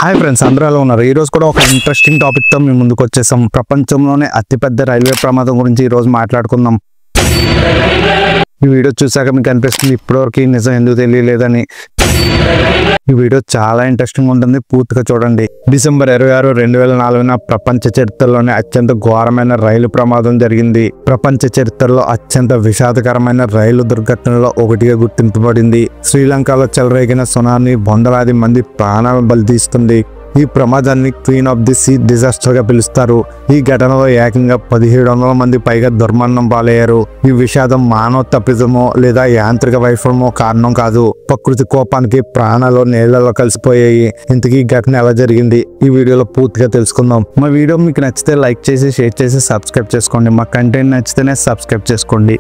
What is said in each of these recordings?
Hi friends, అందరూ ఎలా ఉన్నారు? ఈ రోజు కూడా ఒక ఇంట్రెస్టింగ్ టాపిక్ తో మేము ముందుకు వచ్చేసాం. ప్రపంచంలోనే అతిపెద్ద రైల్వే ప్రమాదం గురించి ఈ రోజు మాట్లాడుకుందాం. ఈ వీడియో చూసాక మీకు అనిపిస్తుంది ఇప్పటివరకు నిజం ఎందుకు తెలియలేదని. ఈ వీడియో చాలా ఇంట్రెస్టింగ్ ఉంటుంది, పూర్తిగా చూడండి. డిసెంబర్ 26, 2004 ప్రపంచ చరిత్రలోనే అత్యంత ఘోరమైన రైలు ప్రమాదం జరిగింది. ప్రపంచ చరిత్రలో అత్యంత విషాదకరమైన రైలు దుర్ఘటనలో ఒకటిగా గుర్తింపబడింది. శ్రీలంకలో చెలరేగిన సునామీ వందలాది మంది ప్రాణాలను బలితీస్తుంది. ఈ ప్రమాదాన్ని queen of the see disaster గా పిలుస్తారు. ఈ ఘటనలో ఏకంగా 1700 మంది పైగా దుర్మరణం పాలయ్యారు. ఈ విషాదం మానవ తప్పిదమో లేదా యాంత్రిక వైఫల్యమో కారణం కాదు. ప్రకృతి కోపానికి ప్రాణాలు నీళ్లలో కలిసిపోయాయి. ఇంతకీ ఘటన ఎలా జరిగింది ఈ వీడియోలో పూర్తిగా తెలుసుకుందాం. మా వీడియో మీకు నచ్చితే లైక్ చేసి, షేర్ చేసి, సబ్స్క్రైబ్ చేసుకోండి. మా కంటెంట్ నచ్చితేనే సబ్స్క్రైబ్ చేసుకోండి.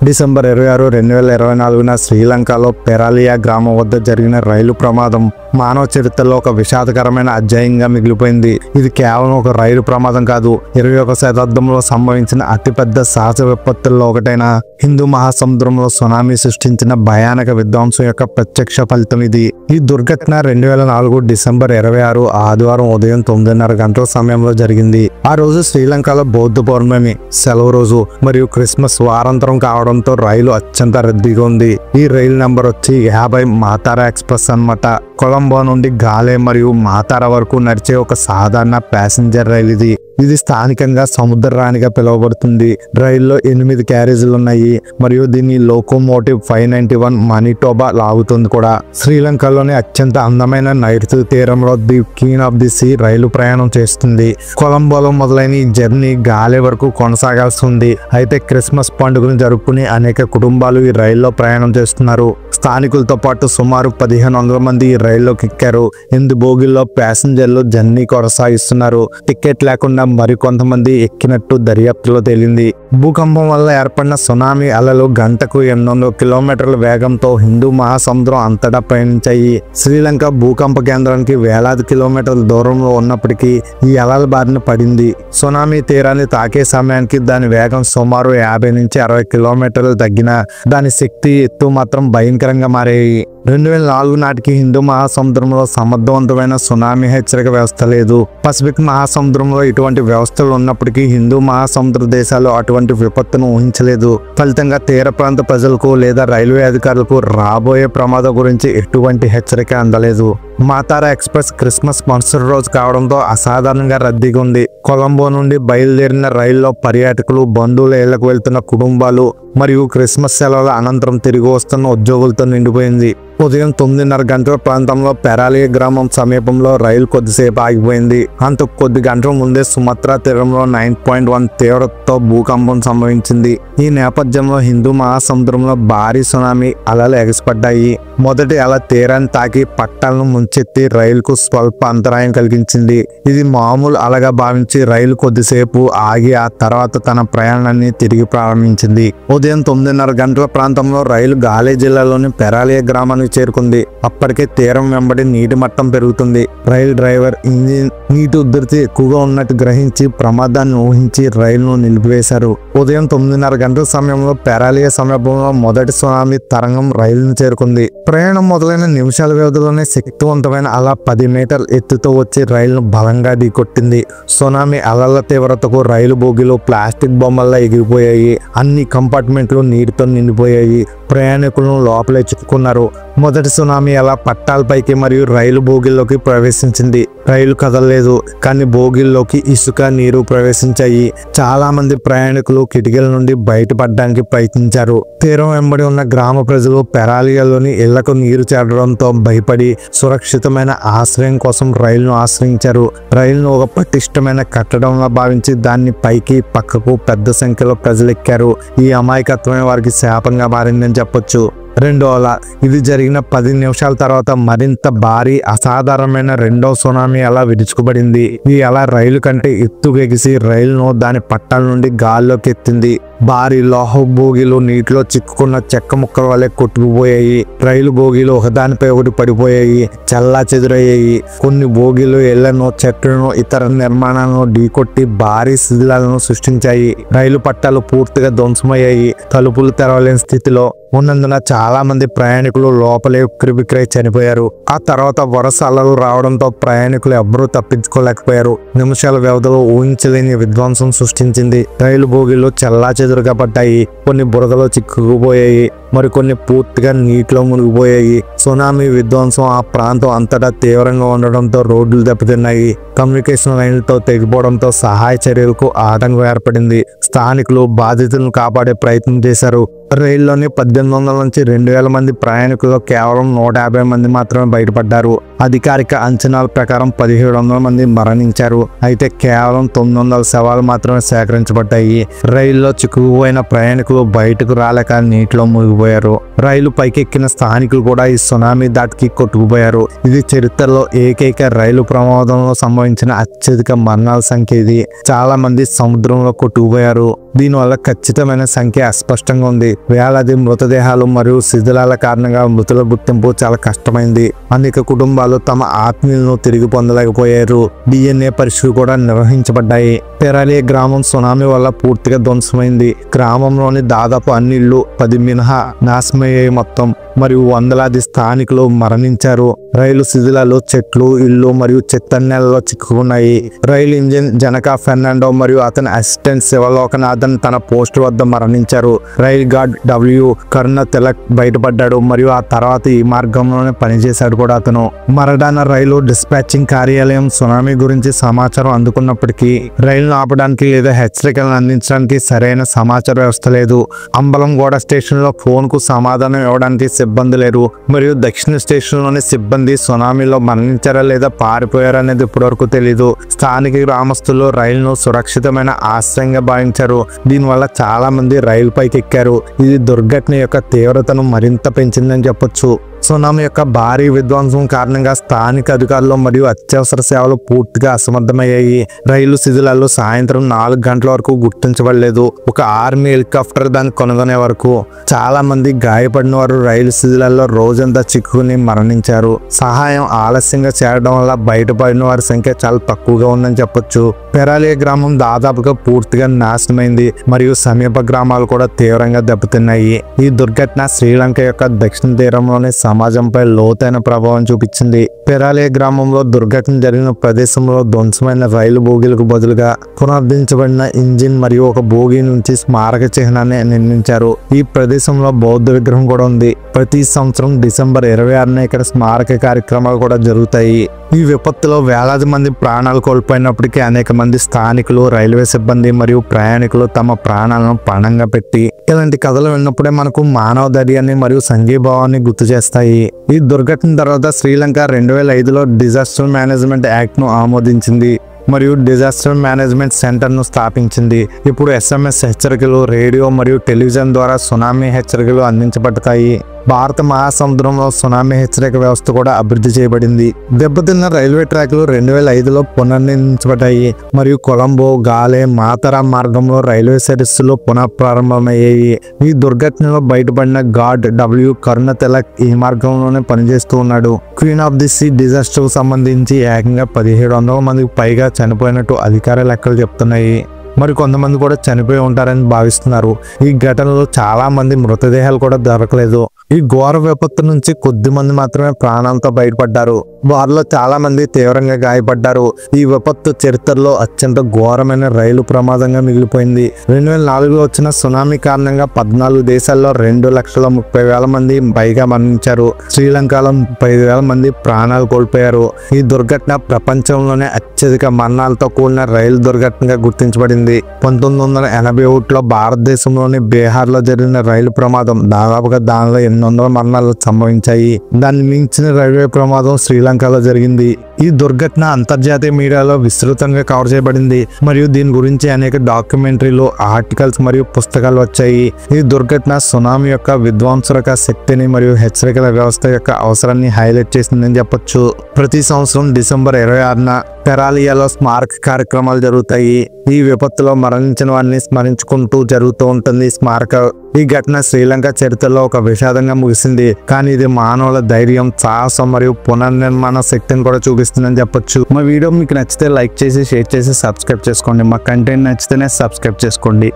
డిసెంబర్ 26, 2024 శ్రీలంకలో పెరాలియా గ్రామం వద్ద జరిగిన రైలు ప్రమాదం మానవ చరిత్రలో ఒక విషాదకరమైన అధ్యాయంగా మిగిలిపోయింది. ఇది కేవలం ఒక రైలు ప్రమాదం కాదు, 21వ శతాబ్దంలో సంభవించిన అతిపెద్ద సహజ విపత్తుల్లో ఒకటైన హిందూ మహాసముద్రంలో సునామీ సృష్టించిన భయానక విధ్వంసం యొక్క ప్రత్యక్ష ఫలితం ఇది. ఈ దుర్ఘటన 2004 డిసెంబర్ 26 ఆదివారం ఉదయం 9:30 గంటల సమయంలో జరిగింది. ఆ రోజు శ్రీలంకలో బౌద్ధ పౌర్ణమి సెలవు రోజు మరియు క్రిస్మస్ వారాంతరం కావడంతో రైలు అత్యంత రద్దీగా ఉంది. ఈ రైలు నెంబర్ వచ్చి 50 మాతారా ఎక్స్ప్రెస్ అన్నమాట. కొలంబో నుండి గాలే మరియు మాతారా వరకు నడిచే ఒక సాధారణ ప్యాసింజర్ రైలు ఇది. ఇది స్థానికంగా సముద్ర రాణిగా పిలువబడుతుంది. రైల్లో 8 క్యారేజీలు ఉన్నాయి మరియు దీన్ని లోకోమోటివ్ 591 మానిటోబా లాగుతుంది కూడా. శ్రీలంకలోని అత్యంత అందమైన నైరుతి తీరంలో the queen of the sea రైలు ప్రయాణం చేస్తుంది. కొలంబోలో మొదలైన ఈ జర్నీ గాలే వరకు కొనసాగాల్సి ఉంది. అయితే క్రిస్మస్ పండుగను జరుపుకుని అనేక కుటుంబాలు ఈ రైల్లో ప్రయాణం చేస్తున్నారు. స్థానికులతో పాటు సుమారు 1500 మంది ఈ రైల్లోకి ఎక్కారు. 8 బోగిల్లో ప్యాసింజర్లు జర్నీ కొనసాగిస్తున్నారు. టికెట్ లేకుండా మరికొంతమంది ఎక్కినట్టు దర్యాప్తులో తేలింది. భూకంపం వల్ల ఏర్పడిన సునామీ అలలు గంటకు 800 కిలోమీటర్ల వేగంతో హిందూ మహాసముద్రం అంతటా ప్రయాణించాయి. శ్రీలంక భూకంప కేంద్రానికి వేలాది కిలోమీటర్ల దూరంలో ఉన్నప్పటికీ ఈ అలల బారిన పడింది. సునామీ తీరాన్ని తాకే సమయానికి దాని వేగం సుమారు 50 నుంచి 60 కిలోమీటర్లు తగ్గిన దాని శక్తి, ఎత్తు మాత్రం భయంకరంగా మారాయి. 2004 నాటికి హిందూ మహాసముద్రంలో సమర్థవంతమైన సునామీ హెచ్చరిక వ్యవస్థ లేదు. పసిఫిక్ మహాసముద్రంలో ఇటువంటి వ్యవస్థలు ఉన్నప్పటికీ హిందూ మహాసముద్ర దేశాలు అటువంటి విపత్తును ఊహించలేదు. ఫలితంగా తీర ప్రాంత ప్రజలకు లేదా రైల్వే అధికారులకు రాబోయే ప్రమాదం గురించి ఎటువంటి హెచ్చరిక అందలేదు. మాతారా ఎక్స్ప్రెస్ క్రిస్మస్ మరుసటి రోజు కావడంతో అసాధారణంగా రద్దీగా ఉంది. కొలంబో నుండి బయలుదేరిన రైల్లో పర్యాటకులు, బంధువుల ఇళ్లకు వెళ్తున్న కుటుంబాలు మరియు క్రిస్మస్ సెలవుల అనంతరం తిరిగి వస్తున్న ఉద్యోగులతో నిండిపోయింది. ఉదయం 9:30 గంటల ప్రాంతంలో పెరాలియా గ్రామం సమీపంలో రైలు కొద్దిసేపు ఆగిపోయింది. అంత కొద్ది గంటల ముందే సుమత్రా తీరంలో 9.1 తీవ్రతతో భూకంపం సంభవించింది. ఈ నేపథ్యంలో హిందూ మహాసముద్రంలో భారీ సునామీ అలలు ఎగసిపడ్డాయి. మొదటి అల తీరాన్ని తాకి పట్టాలను ముంచెత్తి రైలుకు స్వల్ప అంతరాయం కలిగించింది. ఇది మామూలు అలగా భావించి రైలు కొద్దిసేపు ఆగి ఆ తర్వాత తన ప్రయాణాన్ని తిరిగి ప్రారంభించింది. ఉదయం 9:30 గంటల ప్రాంతంలో రైలు గాలే జిల్లాలోని పెరాలియా గ్రామానికి చేరుకుంది. అప్పటికే తీరం వెంబడి నీటి మట్టం పెరుగుతుంది. రైలు డ్రైవర్ ఇంజిన్ నీటి ఉధృతి ఎక్కువగా ఉన్నట్టు గ్రహించి ప్రమాదాన్ని ఊహించి రైలును నిలిపివేశారు. ఉదయం 9:30 గంటల సమయంలో పెరాలియా సమీపంలో మొదటి సునామీ తరంగం రైలును చేరుకుంది. ప్రయాణం మొదలైన నిమిషాల వ్యవధిలోనే శక్తివంతమైన అల 10 మీటర్ల ఎత్తుతో వచ్చి రైలును బలంగా ఢీకొట్టింది. సునామీ అలల తీవ్రతకు రైలు బోగిలు ప్లాస్టిక్ బొమ్మల్లా ఎగిరిపోయాయి. అన్ని కంపార్ట్మెంట్లు నీటితో నిండిపోయాయి. ప్రయాణికులను లోపలే చిక్కుకున్నారు. మొదటి సునామీ అలా పట్టాలపైకి మరియు రైలు బోగిల్లోకి ప్రవేశించింది. రైలు కదలలేదు, కానీ బోగిల్లోకి ఇసుక, నీరు ప్రవేశించాయి. చాలా మంది ప్రయాణికులు కిటికీల నుండి బయటపడడానికి ప్రయత్నించారు. తీరం వెంబడి ఉన్న గ్రామ ప్రజలు పెరాలియాలోని ఇళ్లకు నీరు చేరడంతో భయపడి సురక్షితమైన ఆశ్రయం కోసం రైలును ఆశ్రయించారు. రైలును ఒక పటిష్టమైన కట్టడంలా భావించి దాన్ని పైకి, పక్కకు పెద్ద సంఖ్యలో ప్రజలు ఎక్కారు. ఈ అమాయకత్వమే వారికి శాపంగా మారిందని చెప్పొచ్చు. రెండో అల. ఇది జరిగిన 10 నిమిషాల తర్వాత మరింత భారీ అసాధారణమైన రెండో సునామీ అల విరుచుకుపడింది. ఈ అల రైలు కంటే ఎత్తుగా ఎగిసి రైలును దాని పట్టాల నుండి గాల్లోకి ఎత్తింది. భారీ లోహ బోగీలు నీటిలో చిక్కుకున్న చెక్క ముక్కల వలె కొట్టుకుపోయాయి. రైలు బోగీలు ఒకదానిపై ఒకటి పడిపోయాయి, చల్లా చెదురయ్యాయి. కొన్ని బోగీలు ఇళ్లను, చెట్లను, ఇతర నిర్మాణాలను ఢీకొట్టి భారీ శిథిలాలను సృష్టించాయి. రైలు పట్టాలు పూర్తిగా ధ్వంసమయ్యాయి. తలుపులు తెరవలేని స్థితిలో ఉన్నందున చాలా మంది ప్రయాణికులు లోపలే ఉక్కిరిబిక్కిరై చనిపోయారు. ఆ తర్వాత వరుస అలలు రావడంతో ప్రయాణికులు ఎవ్వరూ తప్పించుకోలేకపోయారు. నిమిషాల వ్యవధిలో ఊహించలేని విధ్వంసం సృష్టించింది. రైలు బోగీలు చెల్లా చెదురుగా పడ్డాయి. కొన్ని బురదలో చిక్కుకుపోయాయి, మరికొన్ని పూర్తిగా నీటిలో మునిగిపోయాయి. సునామీ విధ్వంసం ఆ ప్రాంతం అంతటా తీవ్రంగా ఉండడంతో రోడ్లు దెబ్బతిన్నాయి. కమ్యూనికేషన్ లైన్లతో తెగిపోవడంతో సహాయ చర్యలకు ఆటంకం ఏర్పడింది. స్థానికులు బాధితులను కాపాడే ప్రయత్నం చేశారు. రైల్లోని 1800 నుంచి 2000 మంది ప్రయాణికుల్లో కేవలం 150 మంది మాత్రమే బయటపడ్డారు. అధికారిక అంచనాల ప్రకారం 1700 మంది మరణించారు. అయితే కేవలం 900 శవాలు మాత్రమే సేకరించబడ్డాయి. రైల్లో చిక్కుకుపోయిన ప్రయాణికులు బయటకు రాలేక నీటిలో మునిగిపోయారు. రైలు పైకెక్కిన స్థానికులు కూడా ఈ సునామీ దాటికి కొట్టుకుపోయారు. ఇది చరిత్రలో ఏకైక రైలు ప్రమాదంలో సంభవించిన అత్యధిక మరణాల సంఖ్య. ఇది చాలా మంది సముద్రంలో కొట్టుకుపోయారు. దీనివల్ల ఖచ్చితమైన సంఖ్య అస్పష్టంగా ఉంది. వేలాది మృతదేహాలు మరియు శిథిలాల కారణంగా మృతుల గుర్తింపు చాలా కష్టమైంది. అనేక కుటుంబాలు తమ ఆత్మీయులను తిరిగి పొందలేకపోయారు. DNA పరీక్షలు కూడా నిర్వహించబడ్డాయి. పెరాలే గ్రామం సునామీ వల్ల పూర్తిగా ధ్వంసమైంది. గ్రామంలోని దాదాపు అన్ని ఇళ్లు 10 మినహా నాశనమయ్యాయి మొత్తం, మరియు వందలాది స్థానికులు మరణించారు. రైలు శిథిలాలు, చెట్లు, ఇళ్లు మరియు చెత్తన్నెలలో చిక్కుకున్నాయి. రైలు ఇంజిన్ జనకా ఫెర్నాండో మరియు అతని అసిస్టెంట్ శివలోకనాథన్ తన పోస్ట్ వద్ద మరణించారు. రైల్ గార్డ్ W కరుణ తిలక్ బయటపడ్డాడు మరియు ఆ తర్వాత ఈ మార్గంలోనే పనిచేశాడు కూడా అతను. మరడాన రైలు డిస్పాచింగ్ కార్యాలయం సునామీ గురించి సమాచారం అందుకున్నప్పటికీ రైలును ఆపడానికి లేదా హెచ్చరికలను అందించడానికి సరైన సమాచార వ్యవస్థ లేదు. అంబలంగూడ స్టేషన్ లో ఫోన్ కు సమాధానం ఇవ్వడానికి సిబ్బంది లేరు, మరియు దక్షిణ స్టేషన్ లోని సిబ్బంది సునామీలో మరణించారా లేదా పారిపోయారా అనేది ఇప్పటివరకు తెలీదు. స్థానిక గ్రామస్తులు రైలును సురక్షితమైన ఆశ్రయంగా భావించారు. దీనివల్ల చాలా మంది రైలు పైకి ఎక్కారు. ఇది దుర్ఘటన యొక్క తీవ్రతను మరింత పెంచిందని చెప్పొచ్చు. సునామీ యొక్క భారీ విధ్వంసం కారణంగా స్థానిక అధికారులు మరియు అత్యవసర సేవలు పూర్తిగా అసమర్థమయ్యాయి. రైలు శిథిలాలు సాయంత్రం 4 గంటల వరకు గుర్తించబడలేదు. ఒక ఆర్మీ హెలికాప్టర్ దాన్ని కనుగొనే వరకు. చాలా మంది గాయపడిన వారు రైలు శిథిలాల్లో రోజంతా చిక్కుకుని మరణించారు. సహాయం ఆలస్యంగా చేరడం వల్ల బయటపడిన వారి సంఖ్య చాలా తక్కువగా ఉందని చెప్పొచ్చు. పెరాలే గ్రామం దాదాపుగా పూర్తిగా నాశనమైంది మరియు సమీప గ్రామాలు కూడా తీవ్రంగా దెబ్బతిన్నాయి. ఈ దుర్ఘటన శ్రీలంక యొక్క దక్షిణ తీరంలోని సమాజంపై లోతైన ప్రభావం చూపించింది. పెరాలే గ్రామంలో దుర్ఘటన జరిగిన ప్రదేశంలో ధ్వంసమైన రైలు బోగీలకు బదులుగా పునరుద్ధరించబడిన ఇంజిన్ మరియు ఒక బోగీ నుంచి స్మారక చిహ్నాన్ని నిర్మించారు. ఈ ప్రదేశంలో బౌద్ధ విగ్రహం కూడా ఉంది. ప్రతి సంవత్సరం డిసెంబర్ 26న ఇక్కడ స్మారక కార్యక్రమాలు కూడా జరుగుతాయి. ఈ విపత్తులో వేలాది మంది ప్రాణాలు కోల్పోయినప్పటికీ అనేక మంది స్థానికులు, రైల్వే సిబ్బంది మరియు ప్రయాణికులు తమ ప్రాణాలను పణంగా పెట్టి ఇలాంటి కథలు విన్నప్పుడే మనకు మానవ ధైర్యాన్ని మరియు సంఘీభావాన్ని గుర్తు చేస్తాయి. ఈ దుర్ఘటన తర్వాత శ్రీలంక 2005లో డిజాస్టర్ మేనేజ్మెంట్ యాక్ట్ ను ఆమోదించింది మరియు డిజాస్టర్ మేనేజ్మెంట్ సెంటర్ ను స్థాపించింది. ఇప్పుడు SMS హెచ్చరికలు, రేడియో మరియు టెలివిజన్ ద్వారా సునామీ హెచ్చరికలు అందించబడతాయి. భారత మహాసముద్రంలో సునామీ హెచ్చరిక వ్యవస్థ కూడా అభివృద్ధి చేయబడింది. దెబ్బతిన్న రైల్వే ట్రాక్లు 2005లో పునర్నిర్మించబడ్డాయి మరియు కొలంబో, గాలే, మాతరా మార్గంలో రైల్వే సర్వీసులు పునఃప్రారంభమయ్యాయి. ఈ దుర్ఘటనలో బయటపడిన గార్డ్ W కరుణ తిలక్ ఈ మార్గంలోనే పనిచేస్తూ ఉన్నాడు. Queen of the see disaster కు సంబంధించి ఏకంగా 1700 మందికి పైగా చనిపోయినట్టు అధికార లెక్కలు చెప్తున్నాయి. మరి కొంతమంది కూడా చనిపోయి ఉంటారని భావిస్తున్నారు. ఈ ఘటనలో చాలా మంది మృతదేహాలు కూడా దొరకలేదు. ఈ ఘోర విపత్తు నుంచి కొద్ది మంది మాత్రమే ప్రాణాలతో బయటపడ్డారు. వారిలో చాలా మంది తీవ్రంగా గాయపడ్డారు. ఈ విపత్తు చరిత్రలో అత్యంత ఘోరమైన రైలు ప్రమాదంగా మిగిలిపోయింది. 2004లో వచ్చిన సునామీ కారణంగా 14 దేశాల్లో 2,30,000 మంది పైగా మరణించారు. శ్రీలంకలో 35,000 మంది ప్రాణాలు కోల్పోయారు. ఈ దుర్ఘటన ప్రపంచంలోనే అత్యధిక మరణాలతో కూడిన రైలు దుర్ఘటనగా గుర్తించబడింది. 1981లో భారతదేశంలోని బీహార్లో జరిగిన రైలు ప్రమాదం దాదాపుగా దానిలో 800 మరణాలు సంభవించాయి. దాన్ని మించిన రైల్వే ప్రమాదం శ్రీలంకలో జరిగింది. ఈ దుర్ఘటన అంతర్జాతీయ మీడియాలో విస్తృతంగా కవర్ చేయబడింది మరియు దీని గురించి అనేక డాక్యుమెంటరీలు, ఆర్టికల్స్ మరియు పుస్తకాలు వచ్చాయి. ఈ దుర్ఘటన సునామీ యొక్క విధ్వంసక శక్తిని మరియు హెచ్చరికల వ్యవస్థ యొక్క అవసరాన్ని హైలైట్ చేసిందని చెప్పొచ్చు. ప్రతి సంవత్సరం డిసెంబర్ 26న పెరాలియాలో స్మారక కార్యక్రమాలు జరుగుతాయి. ఈ విపత్తులో మరణించిన వారిని స్మరించుకుంటూ జరుగుతూ ఉంటుంది స్మారక. ఈ ఘటన శ్రీలంక చరిత్రలో ఒక విషాదంగా ముగిసింది, కానీ ఇది మానవుల ధైర్యం, సాహసం మరియు పునర్నిర్మాణ శక్తిని కూడా చూపిస్తుందని చెప్పొచ్చు. మా వీడియో మీకు నచ్చితే లైక్ చేసి, షేర్ చేసి, సబ్స్క్రైబ్ చేసుకోండి. మా కంటెంట్ నచ్చితేనే సబ్స్క్రైబ్ చేసుకోండి.